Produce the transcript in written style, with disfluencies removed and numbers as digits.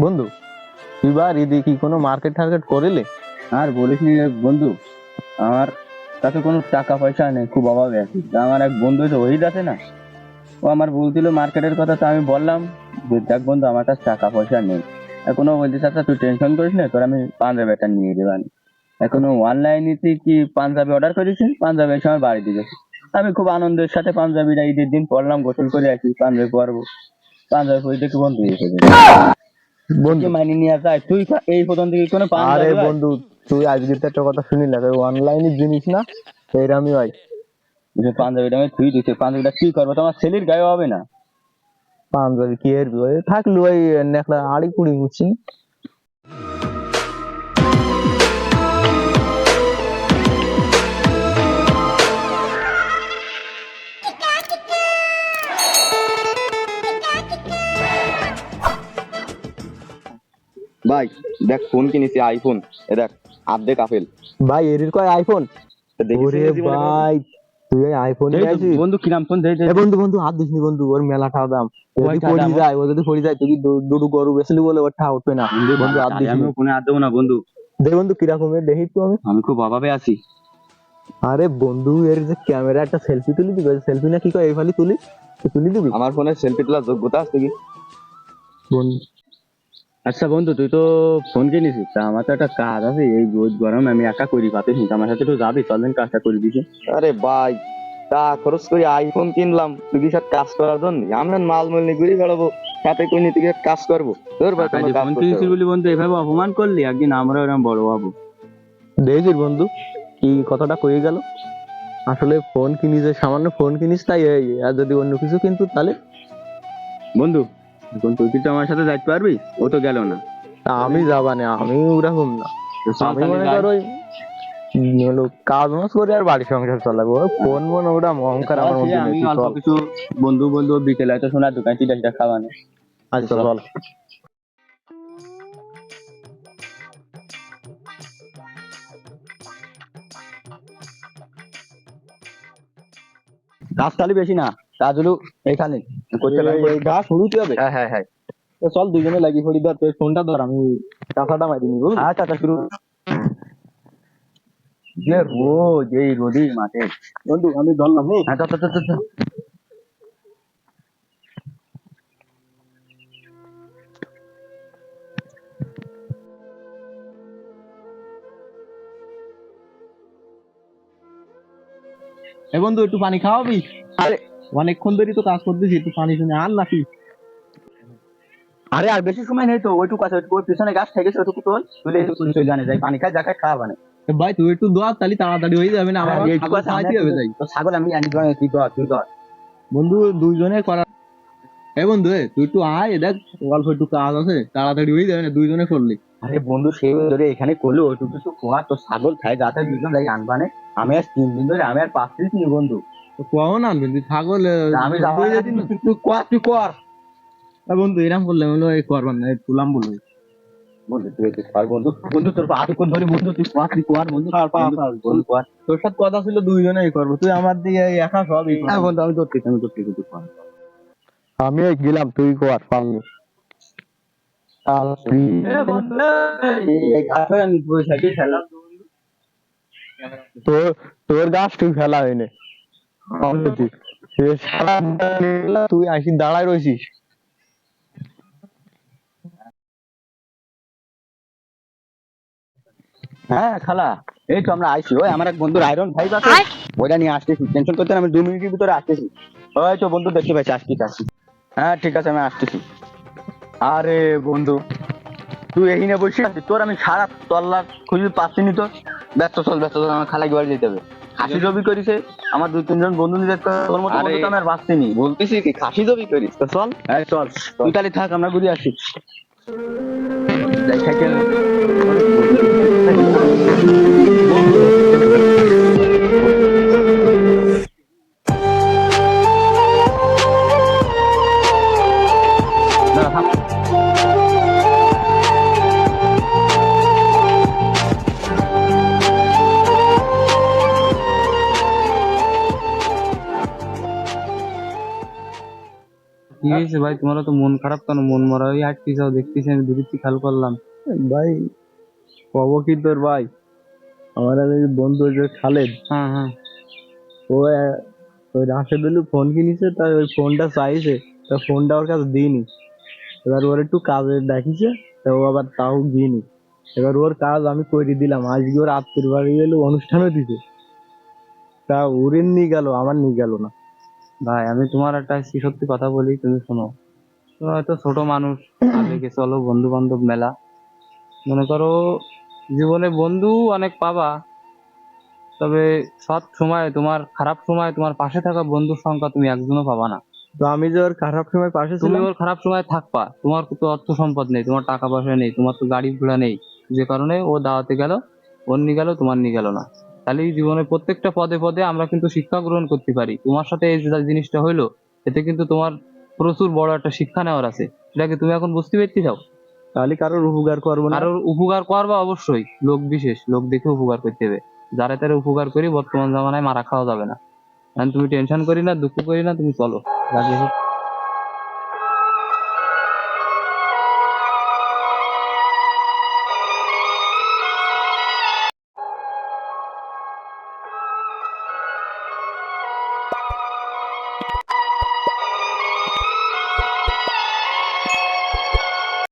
বন্ধু, এবার ঈদে কি কোনো মার্কেট টার্গেট করিলে? আর বলিস নি রে বন্ধু, আমার কাছে কোনো টাকা পয়সা নেই, খুব অভাবে আছি। তা আমার এক বন্ধু তো ওহিদ আছে না, ও আমার বলছিল মার্কেটের কথা। তো আমি বললাম যে দেখ বন্ধু, আমার কাছে টাকা পয়সা নেই। এখনো বলতে চাচ্ছা তুই টেনশন করিস না, তোর আমি পাঞ্জাবি একটা নিয়ে দেবানি। এখনো অনলাইনে কি পাঞ্জাবি অর্ডার করেছি, পাঞ্জাবি এসে আমার বাড়ি দিয়ে গেছে। আমি খুব আনন্দের সাথে পাঞ্জাবিটা ঈদের দিন পরলাম, গোসল করে আসি, পাঞ্জাবি পরবো। পাঞ্জাবি পরে দেখি বন্ধু এসে গেছে। বন্ধু, মাইনে নিয়ে যায় তুই এই প্রথম থেকে কোনো আরে পাঞ্জাবি হয়? বন্ধু, তুই আজকে তো একটা কথা শুনি না, অনলাইনের জিনিস না এইরামই হয়। যে পাঞ্জাবিটা আমি থুই দিতে, পাঞ্জাবিটা কি করবো, তোমার ছেলের গায়ে হবে না? পাঞ্জাবি কি এর থাকলো ওই নেকলা আড়ি কুড়ি উঠছি। ভাই দেখ, ফোন কিনেছি আইফোন। এ দেখ, আর্ধেক আপেল। ভাই এর কয় আইফোন? ওরে ভাই, তুই আইফোন পেয়েছিস? বন্ধু কিরাম ফোন এ বন্ধু বন্ধু, হাত দিস নি বন্ধু, ওর মেলা টাকা দাম। যদি কয়টা পড়ি দাম ওর? যায়, ও যদি পড়ি যায়, তুই দুটো গরু বেচলি বলে ওর টাকা উঠবে না। বন্ধু হাত দিস নি। আমিও ফোনে আর দেবো না বন্ধু, দে বন্ধু, কিরকমের দেখি তো আমি। আমি খুব অভাবে আছি। আরে বন্ধু, এর যে ক্যামেরা একটা সেলফি তুলি দিবি, সেলফি না কি কয়, এই ফালি তুলি, তুলি দিবি আমার ফোনে সেলফি তোলার যোগ্যতা আছে কি? বন্ধু? আচ্ছা বন্ধু, তুই তো ফোন কিনেছিস, তা আমার তো একটা কাজ আছে, এই রোদ গরম আমি একা করি পাতিস নি, আমার সাথে তো যাবি, চল দিন কাজটা করে দিছি। আরে ভাই, তা খরচ করে আইফোন কিনলাম তুই কি সাথে কাজ করার জন্য? আমরা মাল মূল নিয়ে ঘুরে বেড়াবো, সাথে করে নিতে গিয়ে কাজ করবো? তোর ভাই কোনো কাজ করতে হবে না। বলি বন্ধু, এভাবে অপমান করলি, একদিন আমরা এরকম বড় হবো। দেখছিস বন্ধু, কি কথাটা কয়ে গেল। আসলে ফোন কিনিস, যে সামান্য ফোন কিনিস তাই এই, আর যদি অন্য কিছু কিন্তু তাহলে। বন্ধু, এখন তুই কি তো আমার সাথে যাইতে পারবি? ও তো গেল না। তা আমি যাবা না, আমি ওরকম না। তো চল আমি তাহলে মনে যাই। কর ওই হলো কাজ মাস করে আর বাড়ির সংসার চালাবো, ওই ফোন মন ওটা অহংকার আমার মধ্যে আমি নেই, তুই অল্প চল। কিছু বন্ধু বন্ধু বিকেলে হয়তো সোনার দোকান চিটা চিটা খাওয়ানো। আচ্ছা চল। গাছ খালি বেশি না, কাজ হলো এখানে করতে এই গাছ শুরুতে হবে। হ্যাঁ হ্যাঁ হ্যাঁ। তো চল দুজনে লাগি পড়ি, ধর তোর ফোনটা ধর, আমি কাঁথাটা মারি নি বুঝলি। আচ্ছা আচ্ছা, শুরু। যে রোদ, এই রোদে মাঠে। বন্ধু আমি ধরলাম। আচ্ছা আচ্ছা আচ্ছা আচ্ছা। এ বন্ধু, একটু পানি খাওয়াবি? আরে অনেকক্ষণ ধরে তো কাজ করতেছি, একটু পানি শুনে আর নাকি। আরে আর বেশি সময় নেই তো, ওইটুকু আছে, ওইটুকু ওই পিছনে গাছ থেকে ওইটুকু তোল, তুলে একটু চলে জানে যাই, পানি খাই যা খাই খাওয়া মানে। ভাই তুই একটু দোয়া, তাহলে তাড়াতাড়ি হয়ে যাবে না, আমার আর এইটুকু ছাগল আছে, খাওয়াইতে হবে যাই। তো ছাগল আমি আনি, তুই ধর তুই ধর। বন্ধু দুইজনে করা। এ বন্ধু, তুই একটু আয়, দেখ অল্প একটু কাজ আছে, তাড়াতাড়ি হয়ে যাবে না, দুইজনে করলি। আরে বন্ধু, সেই ধরে এখানে করলো ওইটুকু কিছু খোয়া, তো ছাগল খাই যাতে দুজন যাই আনবানে। আমি আর 3 দিন ধরে আমি আর পাচ্ছিস নি বন্ধু। তো কখন আনবেন তুই ছাগল? তা আমি যাওয়া দুই দিন। তুই কর তুই কর। বন্ধু এরকম করলে হলো এই করবার না, তুলাম বলবো। বন্ধু তুই একটু কর বন্ধু, বন্ধু তোর এতক্ষণ ধরে বন্ধু তুই কর, তুই কর বন্ধু, বন্ধু কর। তোর সাথে কথা ছিল দুইজনেই করবো, তুই আমার দিকে একা সবই। হ্যাঁ বন্ধু, আমি ধরতেছি, আমি ধরতেছি, তুই কর। আমি গেলাম, তুই কর পারলি। এই গাছে আমি বসে খেলাম। তোর তোর গাছ তুই ফেলা হয়নি। তুই আসি দাঁড়ায় রয়েছিস। হ্যাঁ খালা, এই তো আমরা আইছি, ওই আমার এক বন্ধুর আয়রন ভাই আছে, ওইটা নিয়ে আসতেছি, টেনশন করতে না, আমি 2 মিনিটের ভিতরে আসতেছি। ওই তো বন্ধু দেখতে পাচ্ছি, আসতেছি আসছি। হ্যাঁ ঠিক আছে, আমি আসতেছি। আরে বন্ধু, তুই এই নিয়ে বসে আছিস, তোর আমি সারা তল্লা খুঁজে পাচ্ছি নি তো। ব্যস্ত চল ব্যস্ত চল, আমার খালাই বাড়ি যেতে হবে। খাসি জবি করিছে আমার 2-3 জন বন্ধু নিজের, তোর মতো বন্ধু তো আমি আর বাঁচতে নি। বলতেছি কি খাসি জবি করিস, তো চল। হ্যাঁ চল, তুই তাহলে থাক, আমরা ঘুরে আসি। যাই খাইতে হবে। না, থাক। কি হয়েছে ভাই, তোমার তো মন খারাপ কেন? মন মরা হয়ে আটকে যাও, দেখতেছি আমি দূরত্ব খেয়াল করলাম। ভাই কব কি তোর ভাই, আমার এক বন্ধু যে খালেদ, হ্যাঁ হ্যাঁ। ও ওই রাশেদুল ফোন কিনেছে, তাই ওই ফোনটা চাইছে, তা ফোনটা ওর কাছে দিইনি। এবার ওর একটু কাজে ডাকিছে, তা ও আবার তাও দিইনি। এবার ওর কাজ আমি করে দিলাম, আজকে ওর আত্মীয় বাড়ি গেলে অনুষ্ঠানও দিছে, তা ওরে নিয়ে গেল, আমার নিয়ে গেল না। ভাই আমি তোমার একটা সত্যি কথা বলি, তুমি শোনো। তুমি হয়তো ছোট মানুষ, আগে চলো বন্ধু বান্ধব মেলা, মনে করো জীবনে বন্ধু অনেক পাবা, তবে সৎ সময় তোমার, খারাপ সময় তোমার পাশে থাকা বন্ধুর সংখ্যা তুমি একজনও পাবা না। তো আমি যে ওর খারাপ সময় পাশে তুমি ছিলাম। ওর খারাপ সময় থাকবা, তোমার তো অর্থ সম্পদ নেই, তোমার টাকা পয়সা নেই, তোমার তো গাড়ি ঘোড়া নেই, যে কারণে ও দাওয়াতে গেল, ওর নিয়ে গেল, তোমার নিয়ে গেল না। তাহলে এই জীবনে প্রত্যেকটা পদে পদে আমরা কিন্তু শিক্ষা গ্রহণ করতে পারি। তোমার সাথে এই যে জিনিসটা হইলো, এতে কিন্তু তোমার প্রচুর বড় একটা শিক্ষা নেওয়ার আছে, সেটাকে তুমি এখন বুঝতে পেরেছি যাও। তাহলে কারোর উপকার করবো না। কারোর উপকার করবা অবশ্যই, লোক বিশেষ লোক দেখে উপকার করতে হবে। যারা তারা উপকার করি বর্তমান জামানায় মারা খাওয়া যাবে না। এখন তুমি টেনশন করি না, দুঃখ করি না, তুমি চলো, রাজি হোক।